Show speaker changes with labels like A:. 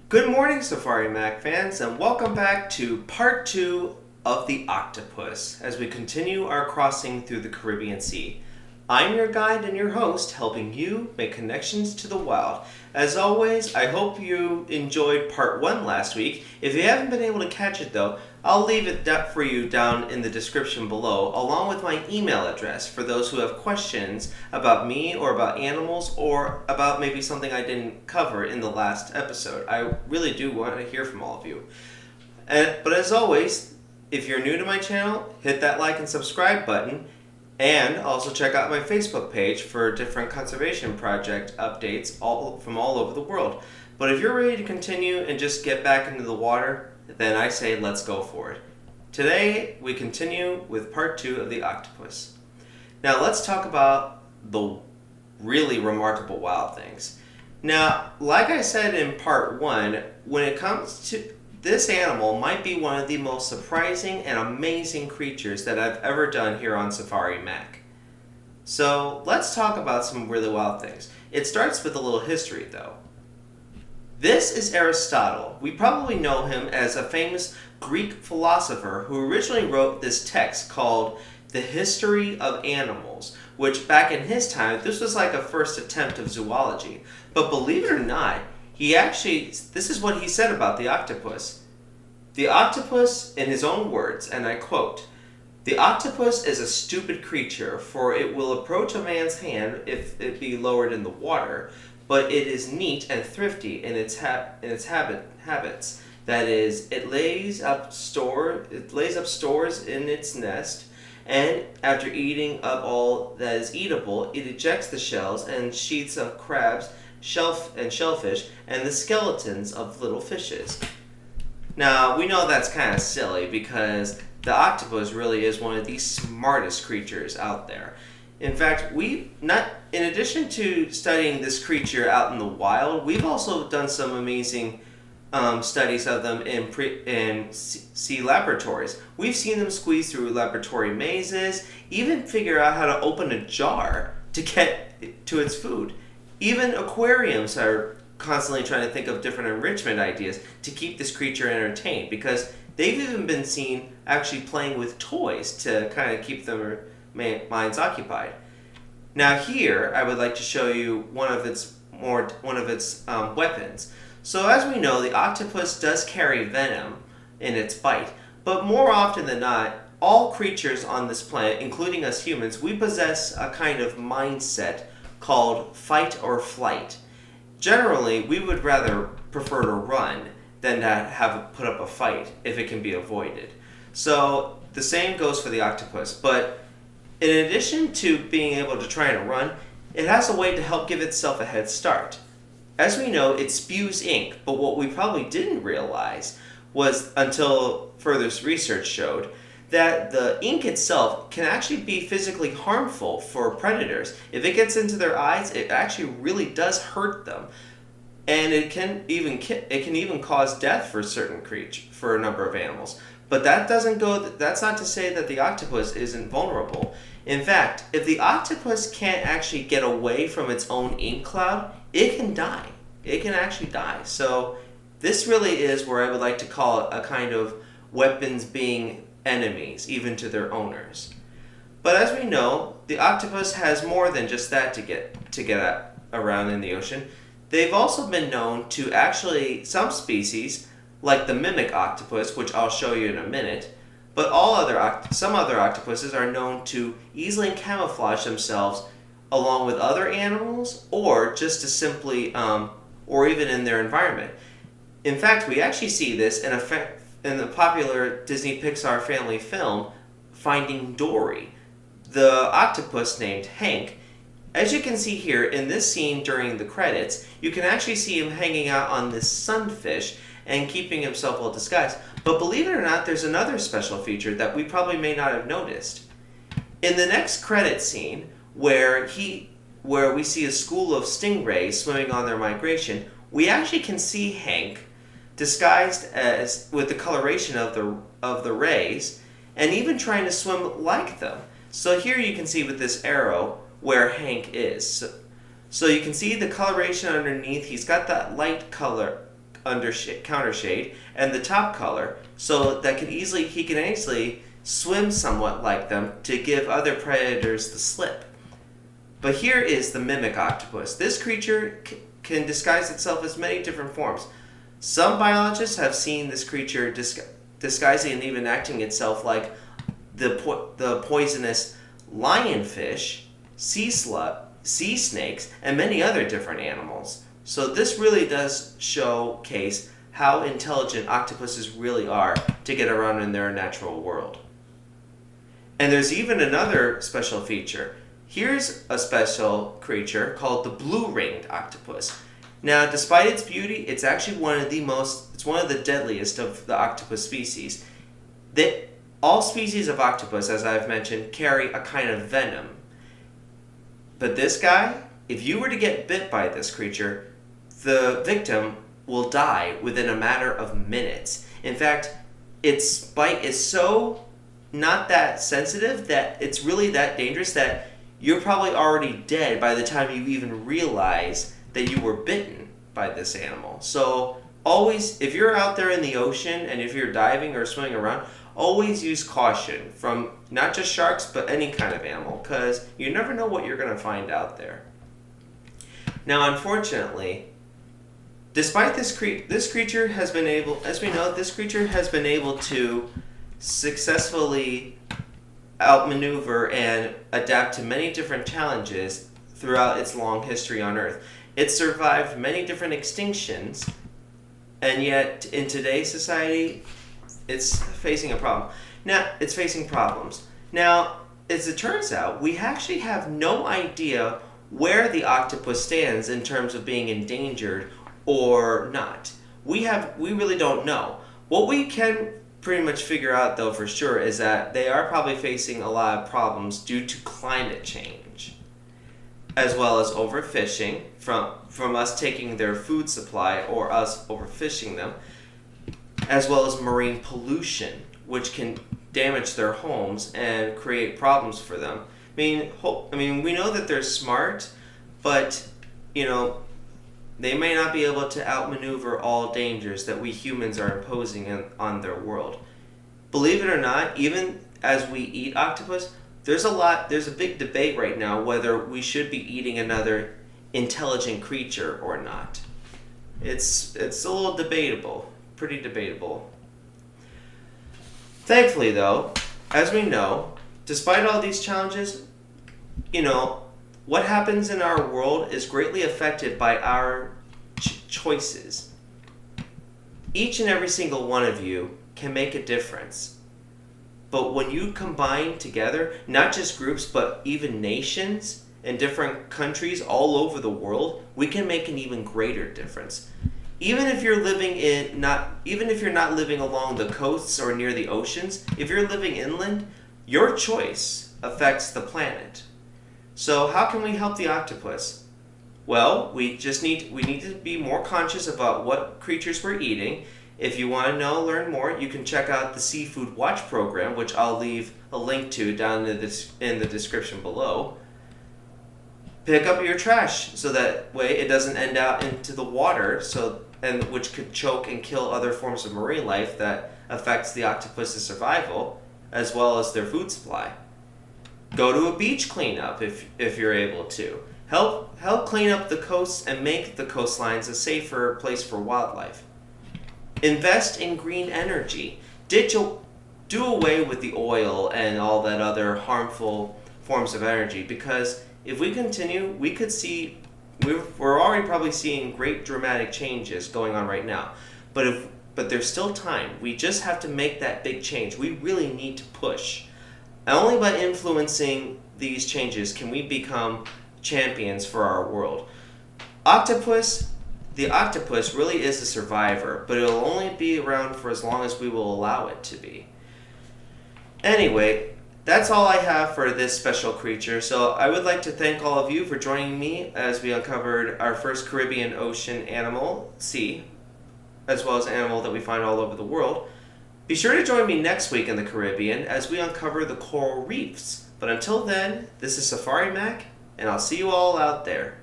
A: Good morning, Safari Mack fans, and welcome back to part 2 of the Octopus as we continue our crossing through the Caribbean Sea. I'm your guide and your host, helping you make connections to the wild. As always, I hope you enjoyed part 1 last week. If you haven't been able to catch it though, I'll leave it for you down in the description below, along with my email address for those who have questions about me or about animals or about maybe something I didn't cover in the last episode. I really do want to hear from all of you. But as always, if you're new to my channel, hit that like and subscribe button. And also check out my Facebook page for different conservation project updates from all over the world. But if you're ready to continue and just get back into the water, then I say let's go for it. Today we continue with part 2 of the octopus. Now let's talk about the really remarkable wild things. Now, like I said in part 1, when it comes to this animal might be one of the most surprising and amazing creatures that I've ever done here on Safari Mack. So let's talk about some really wild things. It starts with a little history though. This is Aristotle. We probably know him as a famous Greek philosopher who originally wrote this text called The History of Animals, which back in his time, this was like a first attempt of zoology. But believe it or not, this is what he said about the octopus. The octopus, in his own words, and I quote, "The octopus is a stupid creature, for it will approach a man's hand if it be lowered in the water, but it is neat and thrifty in its habits. That is, it lays up stores in its nest, and after eating up all that is eatable, it ejects the shells and sheaths of crabs, shellfish, and the skeletons of little fishes." Now, we know that's kind of silly because the octopus really is one of the smartest creatures out there. In fact, in addition to studying this creature out in the wild, we've also done some amazing studies of them in sea laboratories. We've seen them squeeze through laboratory mazes, even figure out how to open a jar to get to its food. Even aquariums are constantly trying to think of different enrichment ideas to keep this creature entertained, because they've even been seen actually playing with toys to kind of keep their minds occupied. Now here, I would like to show you one of its weapons. So as we know, the octopus does carry venom in its bite, but more often than not, all creatures on this planet, including us humans, we possess a kind of mindset called fight or flight. Generally, we would rather prefer to run than to put up a fight if it can be avoided. So the same goes for the octopus, but in addition to being able to try and run, it has a way to help give itself a head start. As we know, it spews ink, but what we probably didn't realize was, until further research showed, that the ink itself can actually be physically harmful for predators. If it gets into their eyes, it actually really does hurt them. And it can even cause death for for a number of animals. But that's not to say that the octopus isn't vulnerable. In fact, if the octopus can't actually get away from its own ink cloud, it can die. It can actually die. So this really is where I would like to call it a kind of weapons being enemies, even to their owners. But as we know, the octopus has more than just that to get around in the ocean. They've also been known to actually, some species, like the mimic octopus, which I'll show you in a minute, but some other octopuses are known to easily camouflage themselves along with other animals, or just to simply, or even in their environment. In fact, we actually see this in the popular Disney Pixar family film, Finding Dory. The octopus named Hank, as you can see here in this scene during the credits, you can actually see him hanging out on this sunfish and keeping himself well disguised. But believe it or not, there's another special feature that we probably may not have noticed. In the next credit scene, where we see a school of stingrays swimming on their migration, we actually can see Hank disguised as with the coloration of the rays, and even trying to swim like them. So here you can see with this arrow where Hank is. So you can see the coloration underneath. He's got that light color counter shade, and the top color, so that he can easily swim somewhat like them to give other predators the slip. But here is the mimic octopus. This creature can disguise itself as many different forms. Some biologists have seen this creature disguising and even acting itself like the poisonous lionfish, sea snakes, and many other different animals. So this really does showcase how intelligent octopuses really are to get around in their natural world. And there's even another special feature. Here's a special creature called the blue-ringed octopus. Now, despite its beauty, it's actually one of the deadliest of the octopus species. All species of octopus, as I've mentioned, carry a kind of venom. But this guy, if you were to get bit by this creature, the victim will die within a matter of minutes. In fact, its bite is so not that sensitive that it's really that dangerous that you're probably already dead by the time you even realize that you were bitten by this animal. So always, if you're out there in the ocean and if you're diving or swimming around, always use caution from not just sharks but any kind of animal, because you never know what you're going to find out there. Now, unfortunately, despite this creature has been able, as we know, this creature has been able to successfully outmaneuver and adapt to many different challenges throughout its long history on Earth. It survived many different extinctions, and yet in today's society, it's facing a problem. Now, it's facing problems. Now, as it turns out, we actually have no idea where the octopus stands in terms of being endangered or not. We really don't know. What we can pretty much figure out, though, for sure, is that they are probably facing a lot of problems due to climate change, as well as overfishing from us taking their food supply or us overfishing them, as well as marine pollution, which can damage their homes and create problems for them. I mean, we know that they're smart, but they may not be able to outmaneuver all dangers that we humans are imposing on their world. Believe it or not, even as we eat octopus, there's a big debate right now whether we should be eating another intelligent creature or not. It's a little debatable, pretty debatable. Thankfully, though, as we know, despite all these challenges, what happens in our world is greatly affected by our choices. Each and every single one of you can make a difference. But when you combine together, not just groups, but even nations and different countries all over the world, we can make an even greater difference. Even if you're not living along the coasts or near the oceans, if you're living inland, your choice affects the planet. So how can we help the octopus? Well, we need to be more conscious about what creatures we're eating. If you want to learn more, you can check out the Seafood Watch program, which I'll leave a link to down in the description below. Pick up your trash so that way it doesn't end out into the water, which could choke and kill other forms of marine life that affects the octopus's survival as well as their food supply. Go to a beach cleanup if you're able to. Help clean up the coasts and make the coastlines a safer place for wildlife. Invest in green energy. Do away with the oil and all that other harmful forms of energy, because if we continue, we could see we're already probably seeing great dramatic changes going on right now. But there's still time. We just have to make that big change. We really need to push. And only by influencing these changes can we become champions for our world. The octopus really is a survivor, but it'll only be around for as long as we will allow it to be. Anyway, that's all I have for this special creature. So I would like to thank all of you for joining me as we uncovered our first Caribbean ocean animal, sea, as well as an animal that we find all over the world. Be sure to join me next week in the Caribbean as we uncover the coral reefs. But until then, this is Safari Mack, and I'll see you all out there.